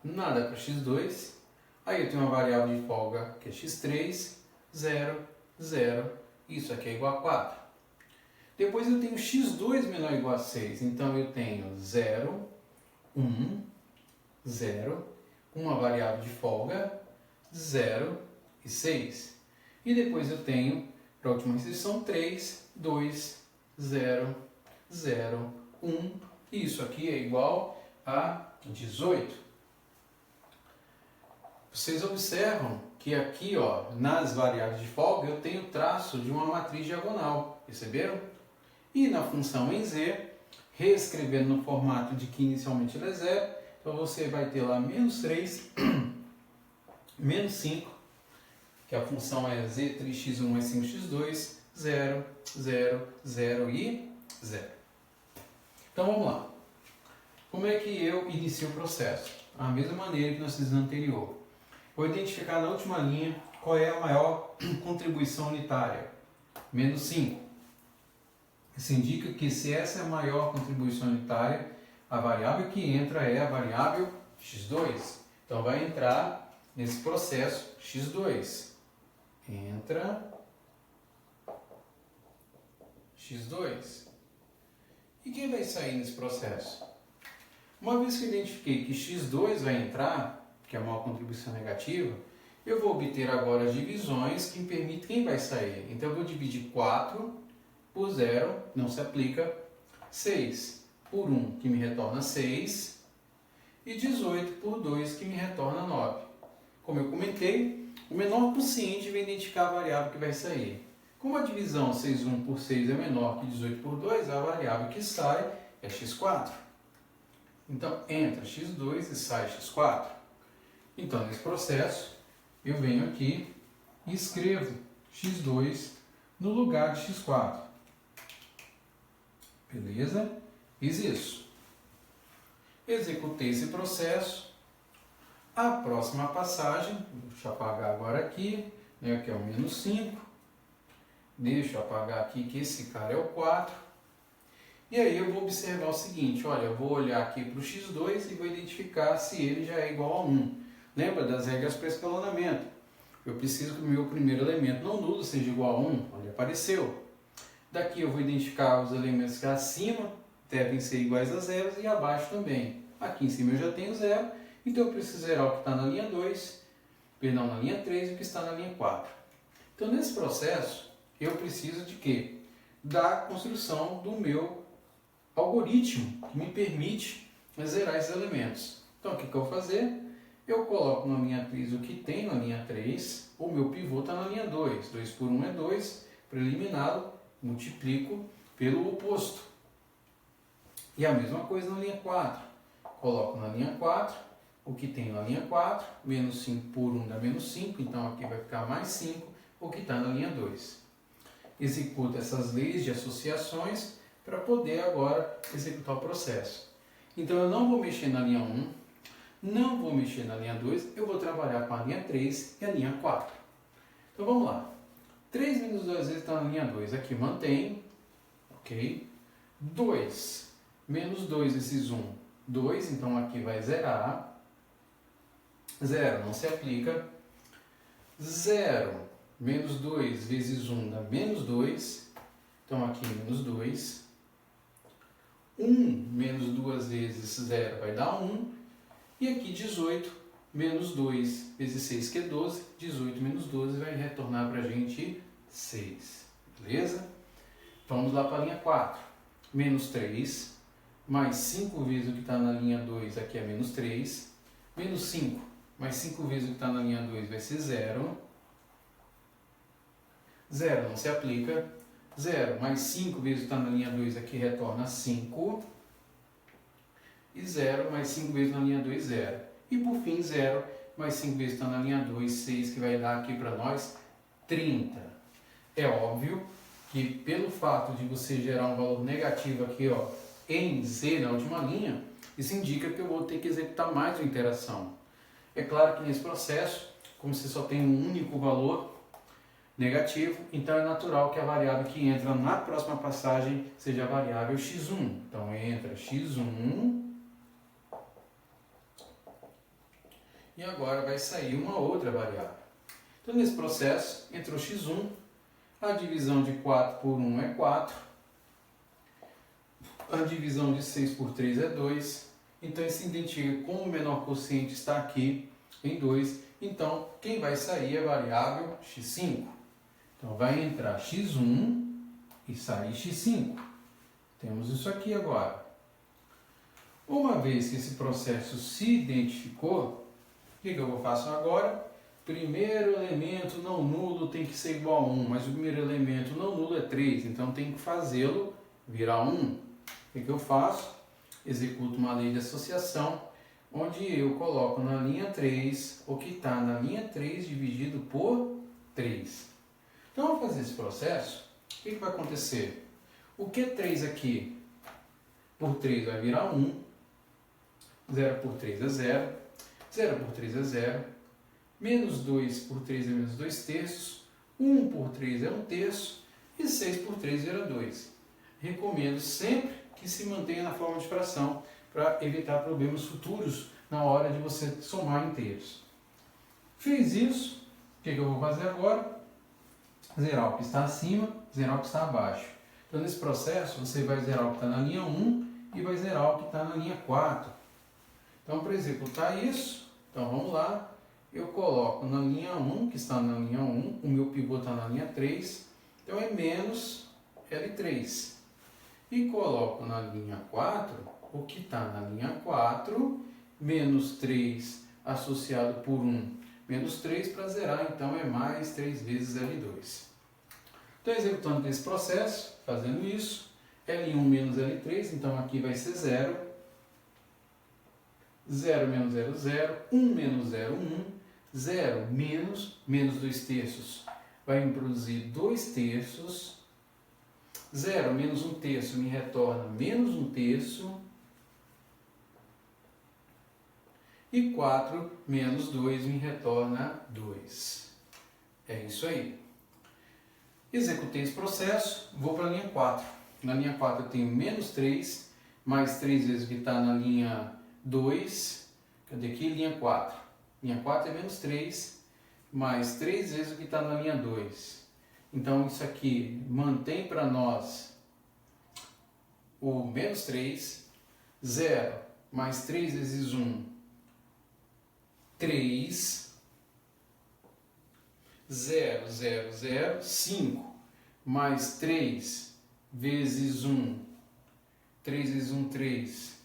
nada para x2. Aí eu tenho uma variável de folga que é x3, 0, 0. Isso aqui é igual a 4. Depois eu tenho x2 menor ou igual a 6. Então eu tenho 0, 1, 0, uma variável de folga, 0 e 6. E depois eu tenho, para a última restrição, 3, 2, 0, 0, 1. E isso aqui é igual a 18. Vocês observam que aqui, ó, nas variáveis de folga, eu tenho traço de uma matriz diagonal. Perceberam? E na função em z, reescrevendo no formato de que inicialmente ele é 0, então você vai ter lá menos 3, menos 5, que a função é z 3x1 mais 5x2, 0, 0, 0 e 0. Então vamos lá. Como é que eu inicio o processo? A mesma maneira que nós fizemos no anterior. Vou identificar na última linha qual é a maior contribuição unitária. Menos 5. Isso indica que se essa é a maior contribuição unitária, a variável que entra é a variável x2. Então vai entrar nesse processo x2. Entra x2. E quem vai sair nesse processo? Uma vez que eu identifiquei que x2 vai entrar, que é a maior contribuição negativa, eu vou obter agora as divisões que me permitem quem vai sair. Então eu vou dividir 4 por 0, não se aplica, 6 por 1, que me retorna 6, e 18 por 2, que me retorna 9. Como eu comentei, o menor quociente vai identificar a variável que vai sair. Como a divisão 6,1 por 6 é menor que 18 por 2, a variável que sai é x4. Então, entra x2 e sai x4. Então, nesse processo, eu venho aqui e escrevo x2 no lugar de x4. Beleza? Fiz isso. Executei esse processo. A próxima passagem, deixa eu apagar agora aqui, né, que é o menos 5. Deixa eu apagar aqui que esse cara é o 4. E aí eu vou observar o seguinte, olha, eu vou olhar aqui para o x2 e vou identificar se ele já é igual a 1. Lembra das regras para escalonamento? Eu preciso que o meu primeiro elemento não nulo seja igual a 1. Olha, apareceu. Daqui eu vou identificar os elementos que acima devem ser iguais a 0 e abaixo também. Aqui em cima eu já tenho 0, então eu preciso zerar o que está na linha 2, perdão, na linha 3 e o que está na linha 4. Então nesse processo eu preciso de quê? Da construção do meu algoritmo que me permite zerar esses elementos. Então o que eu vou fazer? Eu coloco na linha 3 o que tem na linha 3, o meu pivô está na linha 2. 2 por 1 é 2, para eliminá-lo, multiplico pelo oposto. E a mesma coisa na linha 4. Coloco na linha 4 o que tem na linha 4, menos 5 por 1 dá menos 5, então aqui vai ficar mais 5, o que está na linha 2. Executo essas leis de associações para poder agora executar o processo. Então eu não vou mexer na linha 1, não vou mexer na linha 2, eu vou trabalhar com a linha 3 e a linha 4. Então vamos lá. 3 menos 2 vezes está na linha 2, aqui mantém, ok? 2 menos 2 vezes 1, 2, então aqui vai zerar. 0 não se aplica. 0 menos 2 vezes 1 dá menos 2, então aqui menos 2. 1 menos 2 vezes 0 vai dar 1. E aqui 18 menos 2 vezes 6, que é 12. 18 menos 12 vai retornar para a gente 6. Beleza? Vamos lá para a linha 4. Menos 3 mais 5 vezes o que está na linha 2, aqui é menos 3. Menos 5 mais 5 vezes o que está na linha 2 vai ser 0. 0 não se aplica. 0 mais 5 vezes o que está na linha 2 aqui retorna 5. E 0 mais 5 vezes na linha 2, 0. E por fim, 0 mais 5 vezes está na linha 2, 6, que vai dar aqui para nós 30. É óbvio que pelo fato de você gerar um valor negativo aqui, ó, em Z na última linha, isso indica que eu vou ter que executar mais uma iteração. É claro que nesse processo, como você só tem um único valor negativo, então é natural que a variável que entra na próxima passagem seja a variável x1. Então entra x1 e agora vai sair uma outra variável. Então nesse processo entrou x1, a divisão de 4 por 1 é 4, a divisão de 6 por 3 é 2, então isso identifica como o menor quociente está aqui em 2, então quem vai sair é a variável x5. Então vai entrar x1 e sair x5. Temos isso aqui agora. Uma vez que esse processo se identificou, o que eu faço agora? Primeiro elemento não nulo tem que ser igual a 1, mas o primeiro elemento não nulo é 3, então tem que fazê-lo virar 1. O que eu faço? Executo uma lei de associação, onde eu coloco na linha 3 o que está na linha 3 dividido por 3. Então, ao fazer esse processo, o que vai acontecer? O Q3 aqui por 3 vai virar 1, 0 por 3 é 0, 0 por 3 é 0, menos 2 por 3 é menos 2 terços, 1 por 3 é 1 terço e 6 por 3 vira 2. Recomendo sempre que se mantenha na forma de fração para evitar problemas futuros na hora de você somar inteiros. Fiz isso, o que eu vou fazer agora? Zerar o que está acima, zerar o que está abaixo. Então nesse processo você vai zerar o que está na linha 1 e vai zerar o que está na linha 4. Então para executar isso, então vamos lá. Eu coloco na linha 1, que está na linha 1, o meu pivô está na linha 3, então é menos L3. E coloco na linha 4, o que está na linha 4, menos 3 associado por 1, menos 3 para zerar, então é mais 3 vezes L2. Então executando esse processo, fazendo isso, L1 menos L3, então aqui vai ser 0, 0 menos 0, 0, 1 menos 0, 1, 0 menos 2 terços vai me produzir 2 terços, 0 menos 1 terço me retorna menos 1 terço, e 4 menos 2 me retorna 2. É isso aí. Executei esse processo, vou para a linha 4. Na linha 4 eu tenho menos 3, mais 3 vezes o que está na linha 2. Cadê aqui? Linha 4. Linha 4 é menos 3, mais 3 vezes o que está na linha 2. Então isso aqui mantém para nós o menos 3, 0 mais 3 vezes 1, 3, 0, 0, 0, 5, mais 3 vezes 1, 3 vezes 1, 3,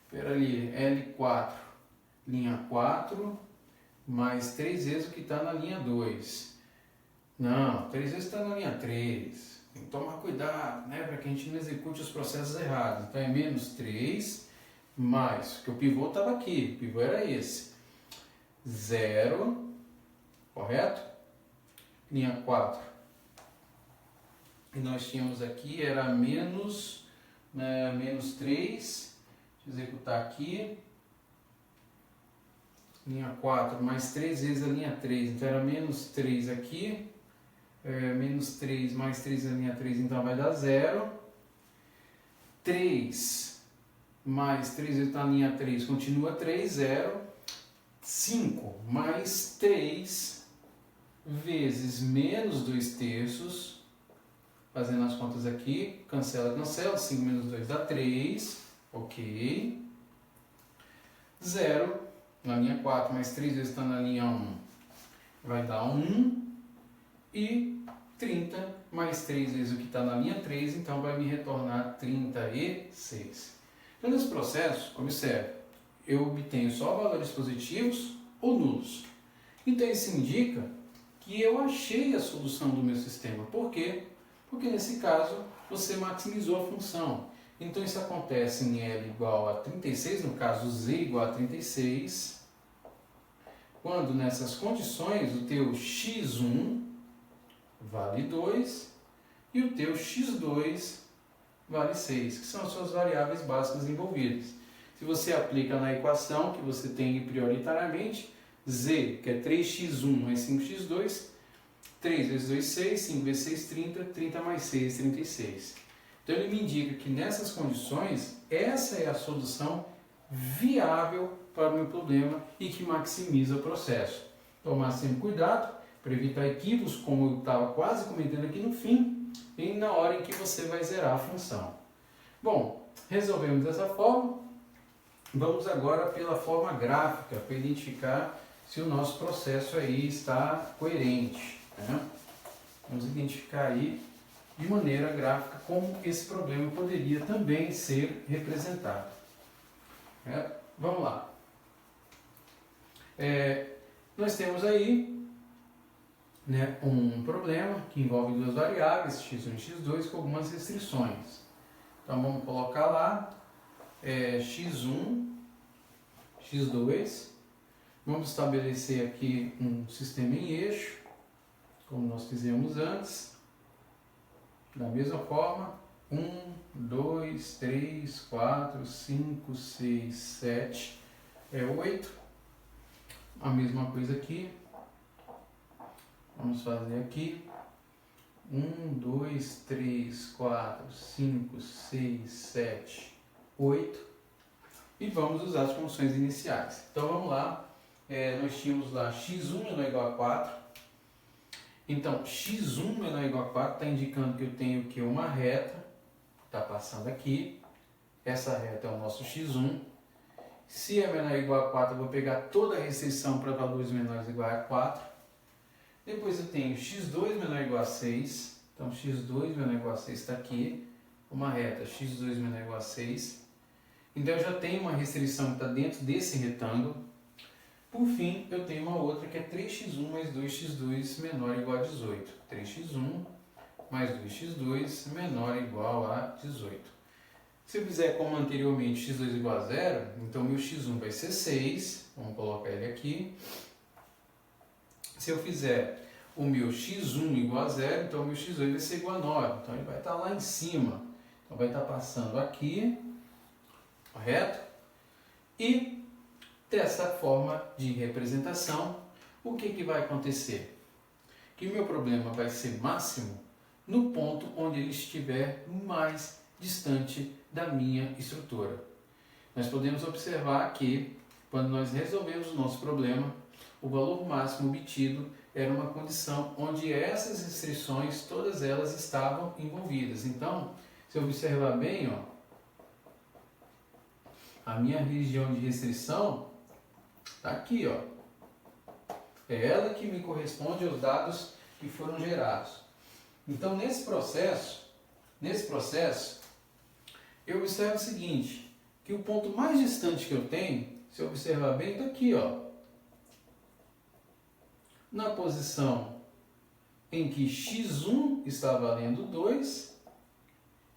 espera ali, L4, linha 4, mais 3 vezes o que está na linha 2. Não, 3 vezes está na linha 3. Tem que tomar cuidado, né, para que a gente não execute os processos errados. Então é menos 3, mais, porque o pivô estava aqui, o pivô era esse. 0, correto? Linha 4. E nós tínhamos aqui, era menos 3, deixa eu executar aqui. Linha 4, mais 3 vezes a linha 3, então era menos 3 aqui. Menos 3 mais 3 a linha 3, então vai dar 0. 3 mais 3 vezes a linha 3, continua 3, 0. 5 mais 3 vezes menos 2 terços, fazendo as contas aqui, cancela, cancela, 5 menos 2 dá 3, ok. 0, na linha 4, mais 3 vezes está na linha 1, vai dar 1. E 30 mais 3 vezes o que está na linha 3, então vai me retornar 36. Então, nesse processo, observe, eu obtenho só valores positivos ou nulos. Então, isso indica que eu achei a solução do meu sistema. Por quê? Porque, nesse caso, você maximizou a função. Então, isso acontece em L igual a 36, no caso, Z igual a 36, quando, nessas condições, o teu x1 vale 2 e o teu x2 vale 6, que são as suas variáveis básicas envolvidas. Se você aplica na equação que você tem prioritariamente, Z, que é 3x1 mais 5x2, 3 vezes 2, 6, 5 vezes 6, 30, 30 mais 6, 36. Então ele me indica que nessas condições, essa é a solução viável para o meu problema e que maximiza o processo. Tomar sempre cuidado para evitar equívocos, como eu estava quase comentando aqui no fim, e na hora em que você vai zerar a função. Bom, resolvemos dessa forma. Vamos agora pela forma gráfica, para identificar se o nosso processo aí está coerente, né? Vamos identificar aí de maneira gráfica como esse problema poderia também ser representado. Vamos lá. Nós temos aí, né, um problema que envolve duas variáveis, x1 e x2, com algumas restrições. Então vamos colocar lá x1, x2. Vamos estabelecer aqui um sistema em eixo, como nós fizemos antes. Da mesma forma, 1, 2, 3, 4, 5, 6, 7, 8. A mesma coisa aqui. Vamos fazer aqui 1, 2, 3, 4, 5, 6, 7, 8 e vamos usar as funções iniciais. Então vamos lá, nós tínhamos lá x1 menor ou igual a 4. Então x1 menor ou igual a 4 está indicando que eu tenho que uma reta, está passando aqui, essa reta é o nosso x1. Se é menor ou igual a 4, eu vou pegar toda a restrição para valores menores ou igual a 4. Depois eu tenho x2 menor ou igual a 6, então x2 menor ou igual a 6 está aqui, uma reta x2 menor ou igual a 6, então eu já tenho uma restrição que está dentro desse retângulo. Por fim, eu tenho uma outra que é 3x1 mais 2x2 menor ou igual a 18, 3x1 mais 2x2 menor ou igual a 18. Se eu fizer como anteriormente x2 igual a 0, então meu x1 vai ser 6, vamos colocar ele aqui. Se eu fizer o meu x1 igual a 0, então o meu x2 vai ser igual a 9. Então ele vai estar lá em cima. Então vai estar passando aqui, correto? E dessa forma de representação, o que vai acontecer? Que o meu problema vai ser máximo no ponto onde ele estiver mais distante da minha estrutura. Nós podemos observar que, quando nós resolvemos o nosso problema, o valor máximo obtido era uma condição onde essas restrições, todas elas estavam envolvidas. Então, se eu observar bem, ó, a minha região de restrição está aqui, ó. É ela que me corresponde aos dados que foram gerados. Então, nesse processo, eu observo o seguinte, que o ponto mais distante que eu tenho, se eu observar bem, está aqui, ó. Na posição em que x1 está valendo 2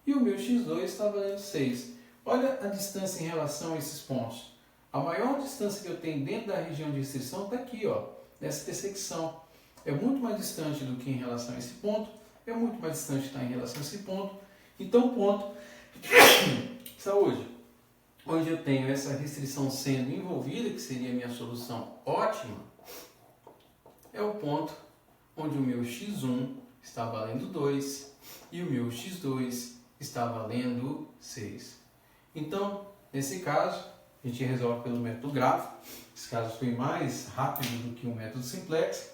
e o meu x2 está valendo 6. Olha a distância em relação a esses pontos. A maior distância que eu tenho dentro da região de restrição está aqui, ó, nessa intersecção. É muito mais distante do que em relação a esse ponto, é muito mais distante está em relação a esse ponto. Então o ponto, saúde, onde eu tenho essa restrição sendo envolvida, que seria a minha solução ótima, é o ponto onde o meu x1 está valendo 2 e o meu x2 está valendo 6. Então, nesse caso, a gente resolve pelo método gráfico. Esse caso foi mais rápido do que o método simplex,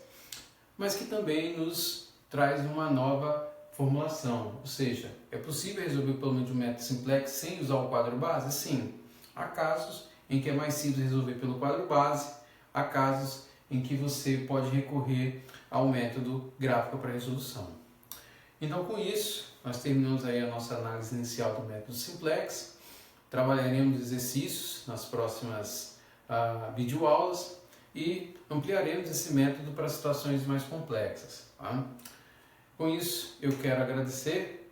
mas que também nos traz uma nova formulação. Ou seja, é possível resolver pelo menos o método simplex sem usar o quadro base? Sim. Há casos em que é mais simples resolver pelo quadro base, há casos em que você pode recorrer ao método gráfico para resolução. Então, com isso, nós terminamos aí a nossa análise inicial do método simplex. Trabalharemos exercícios nas próximas videoaulas e ampliaremos esse método para situações mais complexas. Tá? Com isso, eu quero agradecer.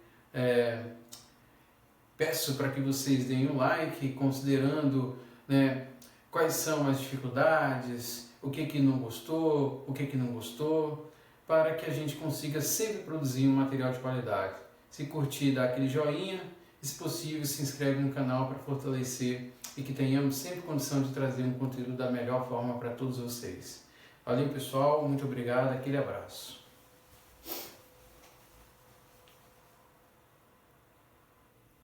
Peço para que vocês deem um like, considerando, né, quais são as dificuldades, o que não gostou, o que não gostou, para que a gente consiga sempre produzir um material de qualidade. Se curtir, dá aquele joinha, e se possível, se inscreve no canal para fortalecer e que tenhamos sempre condição de trazer um conteúdo da melhor forma para todos vocês. Valeu, pessoal, muito obrigado, aquele abraço.